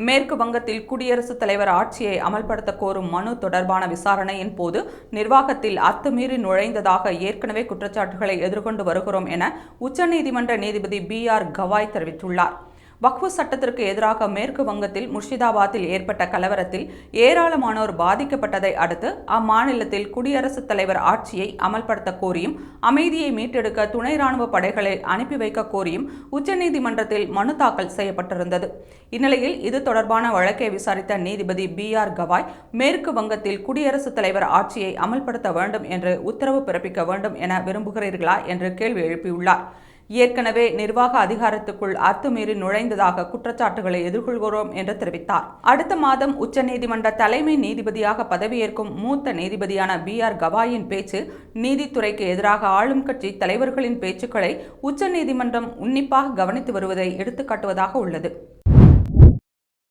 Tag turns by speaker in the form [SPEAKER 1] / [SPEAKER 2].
[SPEAKER 1] மேற்கு வங்கத்தில் குடியரசுத் தலைவர் ஆட்சியை அமல்படுத்த கோரும் மனு தொடர்பான விசாரணையின் போது நிர்வாகத்தில் அத்துமீறி நுழைந்ததாக ஏற்கனவே குற்றச்சாட்டுகளை எதிர்கொண்டு வருகிறோம் என உச்சநீதிமன்ற நீதிபதி B.R. கவாய் தெரிவித்துள்ளார். வக்ஃபு சட்டத்திற்கு எதிராக மேற்கு வங்கத்தில் முர்ஷிதாபாத்தில் ஏற்பட்ட கலவரத்தில் ஏராளமானோர் பாதிக்கப்பட்டதை அடுத்து அம்மாநிலத்தில் குடியரசுத் தலைவர் ஆட்சியை அமல்படுத்த கோரியும் அமைதியை மீட்டெடுக்க துணை ராணுவ படைகளை அனுப்பி வைக்க கோரியும் உச்சநீதிமன்றத்தில் மனு தாக்கல் செய்யப்பட்டிருந்தது. இந்நிலையில் இது தொடர்பான வழக்கை விசாரித்த நீதிபதி B.R. கவாய் மேற்கு வங்கத்தில் குடியரசுத் தலைவர் ஆட்சியை அமல்படுத்த வேண்டும் என்று உத்தரவு பிறப்பிக்க வேண்டும் என விரும்புகிறீர்களா என்று கேள்வி எழுப்பியுள்ளார். ஏற்கனவே நிர்வாக அதிகாரத்துக்குள் அத்துமீறி நுழைந்ததாக குற்றச்சாட்டுகளை எதிர்கொள்கிறோம் என்று தெரிவித்தார். அடுத்த மாதம் உச்சநீதிமன்ற தலைமை நீதிபதியாக பதவியேற்கும் மூத்த நீதிபதியான B.R. கவாயின் பேச்சு நீதித்துறைக்கு எதிராக ஆளும் கட்சி தலைவர்களின் பேச்சுக்களை உச்சநீதிமன்றம் உன்னிப்பாக கவனித்து வருவதை எடுத்துக்காட்டுவதாக உள்ளது.